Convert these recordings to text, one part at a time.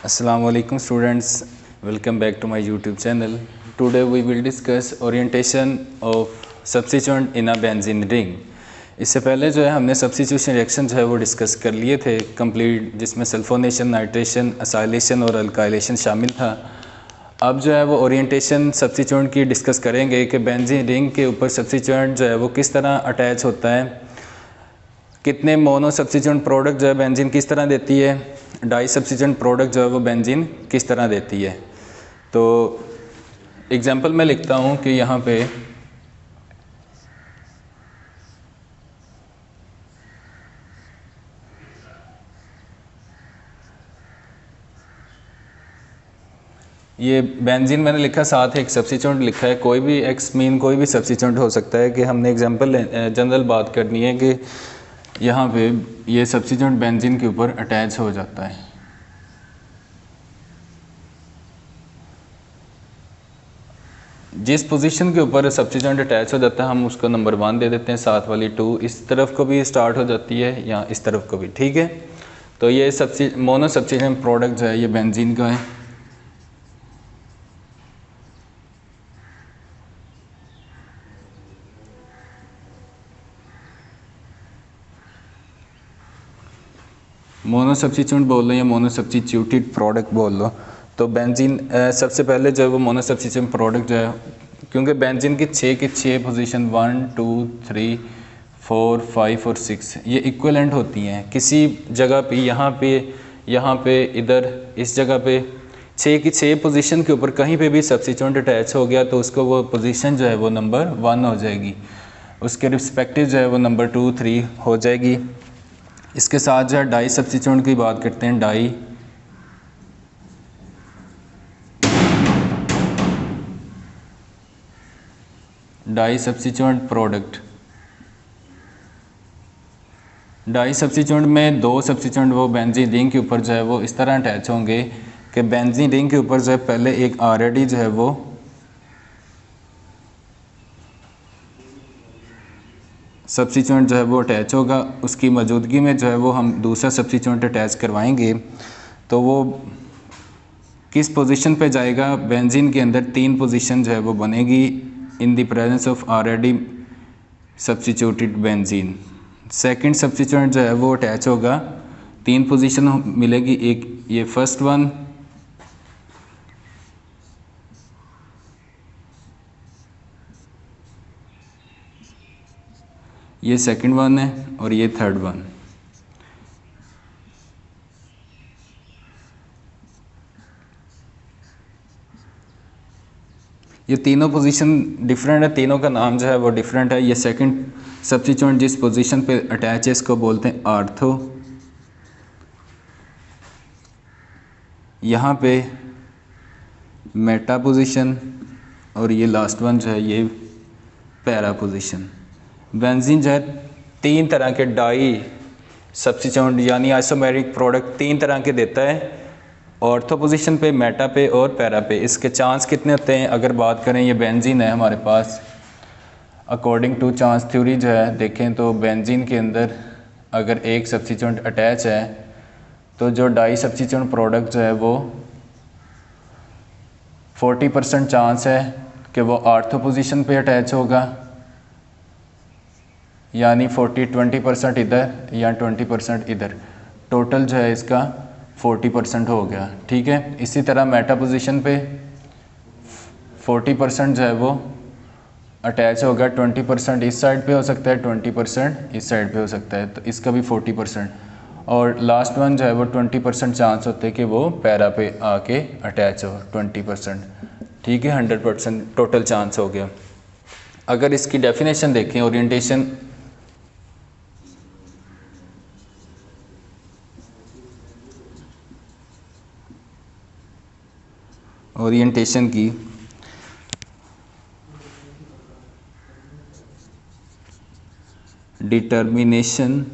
Assalamu alaikum students, welcome back to my YouTube channel. Today we will discuss orientation of substituent in a benzene ring. इससे पहले जो है हमने substitution reaction जो है वो डिस्कस कर लिए थे कंप्लीट, जिसमें सल्फोनेशन, नाइट्रेशन, असाइलेशन और अल्काइलेशन शामिल था। अब जो है वो ओरिएंटेशन सब्स्टिट्यूएंट की डिस्कस करेंगे कि बेंजीन रिंग के ऊपर सब्स्टिट्यूएंट जो है वो किस तरह अटैच होता है, कितने मोनो सब्स्टिट्यूएंट प्रोडक्ट जो है बेंजीन किस तरह देती है, डाई सब्स्टिट्यूएंट प्रोडक्ट जो है वो बेंजीन किस तरह देती है। तो एग्जांपल मैं लिखता हूँ कि यहाँ पे ये बेंजीन मैंने लिखा, साथ एक सब्स्टिट्यूएंट लिखा है, कोई भी एक्स मीन कोई भी सब्स्टिट्यूएंट हो सकता है। कि हमने एग्जांपल जनरल बात करनी है कि यहाँ पे ये सब्स्टिट्यूएंट बेंजीन के ऊपर अटैच हो जाता है। जिस पोजीशन के ऊपर सब्स्टिट्यूएंट अटैच हो जाता है हम उसको नंबर 1 दे देते हैं, साथ वाली 2 इस तरफ को भी स्टार्ट हो जाती है या इस तरफ को भी, ठीक है। तो ये मोनो सब्स्टिट्यूएंट प्रोडक्ट जो है ये बेंजीन का है। मोनो सब्स्टिट्यूएंट बोल लो या मोनो सब्स्टिट्यूटेड प्रोडक्ट बोल लो। तो बेंजीन सबसे पहले जो है वो मोनो सब्स्टिट्यूएंट प्रोडक्ट जो है, क्योंकि बेंजीन की 6 पोजीशन 1 2 3 4 5 और 6 ये इक्विवेलेंट होती हैं। किसी जगह पे यहाँ पे इधर इस जगह पे 6 पोजीशन के ऊपर कहीं पे भी सब्स्टिट्यूएंट अटैच हो गया तो उसको वो पोजीशन जो है वो नंबर 1 हो जाएगी, उसके रिस्पेक्टिव जो है वो नंबर 2 3 हो जाएगी। इसके साथ जो है डाई सब्स्टिट्यूएंट की बात करते हैं। Di substituent product, di substituent में 2 सब्स्टिट्यूएंट वो बेंजीन रिंग के ऊपर जो है वो इस तरह अटैच होंगे कि बेंजीन रिंग के ऊपर जो है पहले एक ऑलरेडी जो है वो सब्स्टिट्यूएंट जो है वो अटैच होगा, उसकी मौजूदगी में जो है वो हम दूसरा सब्स्टिट्यूएंट अटैच करवाएंगे। तो वो किस पोजीशन पे जाएगा, बेंजीन के अंदर 3 पोजीशन जो है वो बनेगी इन the presence of already substituted benzene. Second substituent जो है वो अटैच होगा, 3 पोजीशन मिलेगी, एक ये फर्स्ट वन, ये सेकंड वन है और ये थर्ड वन। ये तीनों पोजीशन डिफरेंट है, तीनों का नाम जो है वो डिफरेंट है। ये सेकंड सब्स्टिट्यूएंट जिस पोजीशन पे अटैच है इसको बोलते हैं आर्थो। यहाँ पे मेटा पोजीशन और ये लास्ट वन जो है ये पैरा पोजीशन। बेंजीन जो है 3 तरह के डाई सब्स्टिट्यूएंट यानी आइसोमेरिक प्रोडक्ट 3 तरह के देता है, ऑर्थो पोजीशन पे, मेटा पे और पैरा पे। इसके चांस कितने होते हैं, अगर बात करें ये बेंजीन है हमारे पास, अकॉर्डिंग टू चांस थ्योरी जो है देखें तो बेंजीन के अंदर अगर एक सब्स्टिट्यूएंट अटैच है तो जो डाई सब्स्टिट्यूएंट प्रोडक्ट जो है वो 40% चांस है कि वो ऑर्थो पोजीशन पे अटैच होगा, यानी 20% इधर या 20% इधर, टोटल जो है इसका 40% हो गया, ठीक है। इसी तरह मेटा पोजीशन पे 40% जो है वो अटैच होगा, 20% इस साइड पे हो सकता है, 20% इस साइड पे हो सकता है, तो इसका भी 40%। और लास्ट वन जो है वो 20% चांस होते हैं कि वो पैरा पे आके अटैच हो, 20%, ठीक है। 100% टोटल चांस हो गया। अगर इसकी डेफिनेशन देखें, ओरिएंटेशन की, determination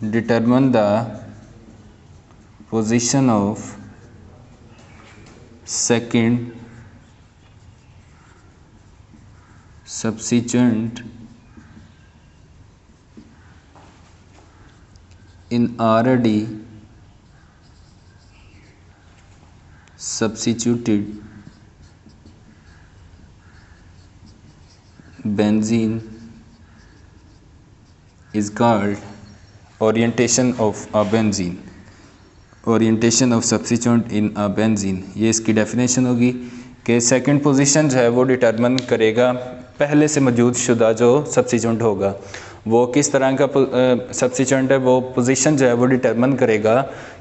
determine the position of second substituent in already substituted benzene is called orientation of a benzene. Orientation of substituent in a benzene, ये इसकी डेफिनेशन होगी कि सेकंड पोजीशन जो है वो डिटरमिन करेगा पहले से मौजूद शुदा जो सब्स्टिट्यूएंट होगा, वो किस तरह का सब्स्टिट्यूएंट है, वो पोजीशन जो है वो डिटरमिन करेगा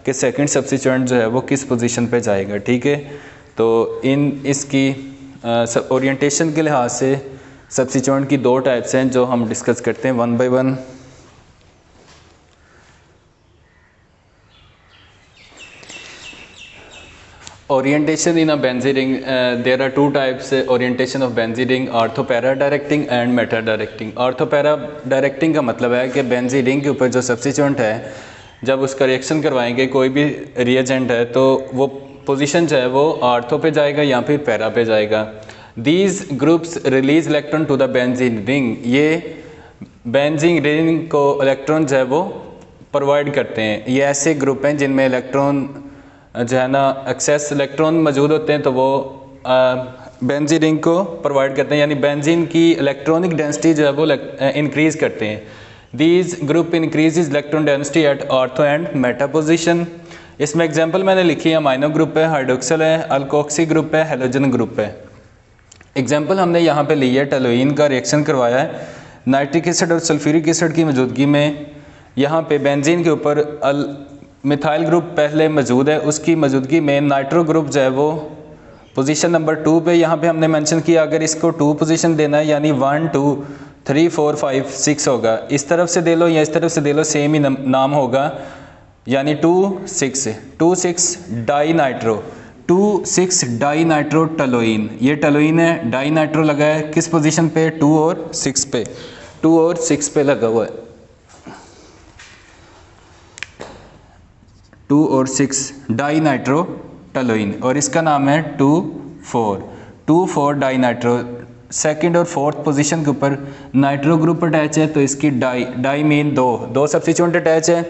कि सेकंड सब्स्टिट्यूएंट जो है वो किस पोजीशन पे जाएगा। ठीक है, तो इन इसकी ओरिएंटेशन के लिहाज से सब्स्टिट्यूएंट की दो टाइप्स हैं जो हम डिस्कस करते हैं one by one. Orientation in a benzene ring, there are two types orientation of benzene ring, orthopara directing and meta directing. orthopara directing का मतलब है कि benzene ring के ऊपर जो सब्स्टिट्यूएंट है जब उसका रिएक्शन करवाएंगे कोई भी रिएजेंट है तो वो पोजीशन जो है वो ऑर्थो पे जाएगा या फिर पैरा पे जाएगा। These groups release electron to the benzene ring, ये बेंजीन रिंग को इलेक्ट्रॉन जो है वो प्रोवाइड करते हैं। ये ऐसे ग्रुप हैं जिनमें इलेक्ट्रॉन जो है ना एक्सेस इलेक्ट्रॉन मौजूद होते हैं तो वो बेंजीन रिंग को प्रोवाइड करते हैं, यानी बेंजीन की इलेक्ट्रॉनिक डेंसिटी जो है वो इंक्रीज़ करते हैं। These group increases electron density at ortho and Meta position. इसमें एग्जांपल मैंने लिखी है, अमाइनो ग्रुप है, हाइड्रोक्सिल है, अल्कोक्सी ग्रुप है, हेलोजन ग्रुप है। एग्जाम्पल हमने यहाँ पे ली है, टोलुइन का रिएक्शन करवाया है नाइट्रिक एसिड और सल्फ्यूरिक एसिड की मौजूदगी में। यहाँ पे बेंजीन के ऊपर मिथाइल ग्रुप पहले मौजूद है, उसकी मौजूदगी में नाइट्रो ग्रुप जो है वो पोजीशन नंबर 2 पे यहाँ पे हमने मेंशन किया। अगर इसको 2 पोजीशन देना है यानी 1 2 3 4 5 6 होगा, इस तरफ से दे लो या इस तरफ से दे लो सेम ही नाम होगा, यानी 2 6 dinitro 2,6 dinitro toluene. ये टोलुइन है, डाई नाइट्रो लगा है किस पोजीशन पे, 2 और 6 पे, 2 और 6 पे लगा हुआ है, 2 और 6 डाई नाइट्रो टोलुइन, और इसका नाम है 2,4 डाई नाइट्रो। सेकंड और फोर्थ पोजीशन के ऊपर नाइट्रो ग्रुप अटैच है तो इसकी डाई मीन दो सब्स्टिट्यूएंट अटैच है।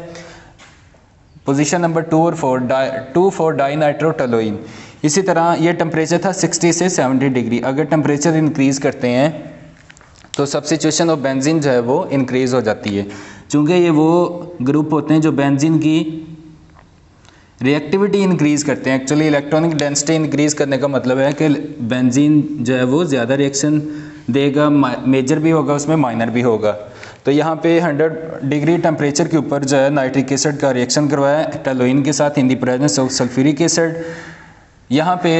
पोजीशन नंबर 2 और 4 डाई नाइट्रो टोलुइन। इसी तरह ये टेम्परेचर था 60 से 70 डिग्री। अगर टेम्परेचर इंक्रीज़ करते हैं तो सब्स्टिट्यूशन ऑफ बेंजीन जो है वो इंक्रीज़ हो जाती है, चूँकि ये वो ग्रुप होते हैं जो बेंजीन की रिएक्टिविटी इंक्रीज़ करते हैं। एक्चुअली इलेक्ट्रॉनिक डेंसिटी इंक्रीज़ करने का मतलब है कि बेंजीन जो है वो ज़्यादा रिएक्शन देगा, मेजर भी होगा उसमें माइनर भी होगा। तो यहाँ पे 100 डिग्री टेम्परेचर के ऊपर जो है नाइट्रिक एसिड का रिएक्शन करवाया टोलुइन के साथ इन the presence of sulphuric acid. यहाँ पे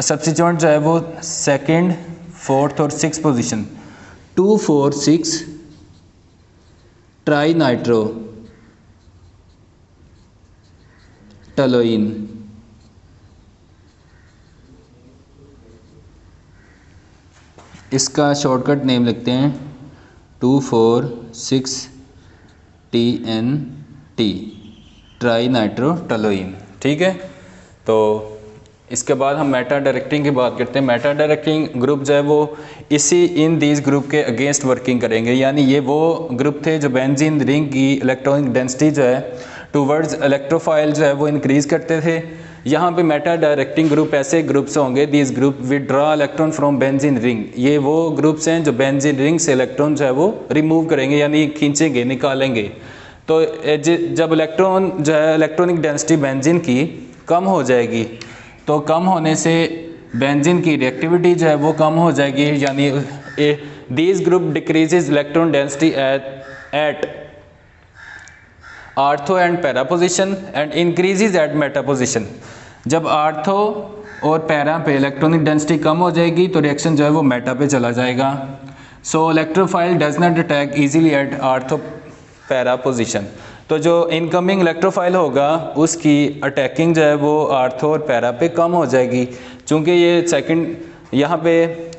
सब्स्टिट्यूएंट जो है वो सेकंड, फोर्थ और 6 पोजीशन 2 4 6 ट्राई नाइट्रो टोलुइन। इसका शॉर्टकट नेम लिखते हैं 2,4,6 TNT ट्राई नाइट्रो टोलुइन। ठीक है, तो इसके बाद हम मेटा डायरेक्टिंग की बात करते हैं। मेटा डायरेक्टिंग ग्रुप जो है वो इन दीज ग्रुप के अगेंस्ट वर्किंग करेंगे, यानी ये वो ग्रुप थे जो बेंजीन रिंग की इलेक्ट्रॉनिक डेंसिटी जो है टूवर्ड्स इलेक्ट्रोफाइल जो है वो इंक्रीज़ करते थे। यहाँ पे मेटा डायरेक्टिंग ग्रुप ऐसे ग्रुप्स होंगे, these group withdraw electron from benzene ring. ये वो ग्रुप्स हैं जो बेंजीन रिंग से इलेक्ट्रॉन जो है वो रिमूव करेंगे, यानी खींचेंगे, निकालेंगे। तो जब इलेक्ट्रॉन जो है इलेक्ट्रॉनिक डेंसिटी बेंजीन की कम हो जाएगी तो कम होने से बेंजीन की रिएक्टिविटी जो है वो कम हो जाएगी, यानी these group decreases electron density at ortho and para position and increases at Meta position. जब आर्थो और पैरा पे इलेक्ट्रॉनिक डेंसिटी कम हो जाएगी तो रिएक्शन जो है वो मेटा पे चला जाएगा। So electrophile does not attack easily at ortho para position. तो जो इनकमिंग इलेक्ट्रोफाइल होगा उसकी अटैकिंग जो है वो आर्थो और पैरा पे कम हो जाएगी, चूँकि ये सेकंड यहाँ पे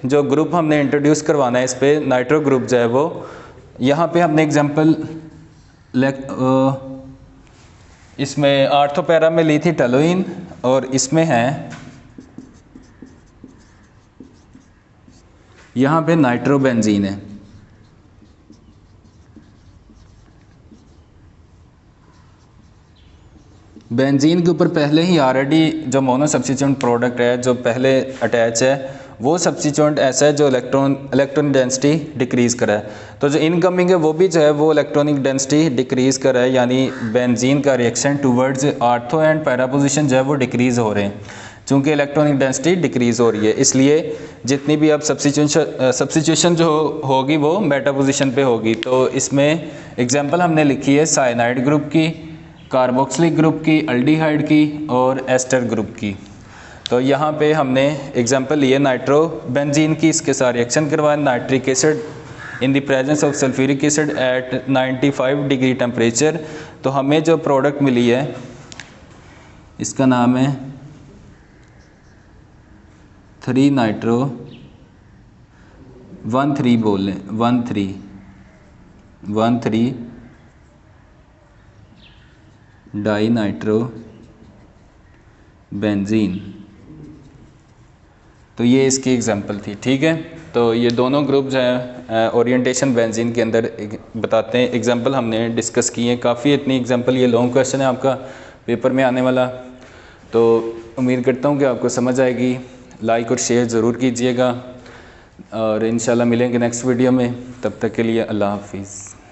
जो ग्रुप हमने इंट्रोड्यूस करवाना है इस पे नाइट्रो ग्रुप जो है वो, यहाँ पे हमने एग्जांपल इसमें आर्थो पैरा में ली थी टोलुइन और इसमें है यहाँ पे नाइट्रोबेंजीन है। बेंजीन के ऊपर पहले ही ऑलरेडी जो मोनो सब्स्टिट्यूएंट प्रोडक्ट है जो पहले अटैच है, वो सब्स्टिट्यूएंट ऐसा है जो इलेक्ट्रॉन डेंसिटी डिक्रीज़ करा है। तो जो इनकमिंग है वो भी जो है वो इलेक्ट्रॉनिक डेंसिटी डिक्रीज़ करा है, यानी बेंजीन का reaction towards ortho and para position जो है वो डिक्रीज़ हो रहे हैं। चूँकि इलेक्ट्रॉनिक डेंसिटी डिक्रीज़ हो रही है, इसलिए जितनी भी अब सब्स्टिट्यूशन जो होगी वो मेटा पोजिशन पे होगी। तो इसमें एग्जांपल हमने लिखी है साइनाइड ग्रुप की, कार्बोक्सिलिक ग्रुप की, अल्डिहाइड की और एस्टर ग्रुप की। तो यहाँ पे हमने एग्जांपल लिए नाइट्रोबेंजीन की, इसके साथ रिएक्शन करवाया nitric acid in the presence of sulphuric acid at 95 degree temperature. तो हमें जो प्रोडक्ट मिली है इसका नाम है 3 नाइट्रो 13 बोल लें 13 डाई नाइट्रो बेंजीन। तो ये इसकी एग्जांपल थी, ठीक है। तो ये दोनों ग्रुप जो हैं ओरिएंटेशन बेंजीन के अंदर बताते हैं, एग्जांपल हमने डिस्कस किए हैं काफ़ी। इतनी एग्जांपल, ये लॉन्ग क्वेश्चन है आपका पेपर में आने वाला। तो उम्मीद करता हूँ कि आपको समझ आएगी। लाइक और शेयर ज़रूर कीजिएगा और इंशाल्लाह मिलेंगे नेक्स्ट वीडियो में। तब तक के लिए अल्लाह हाफिज़।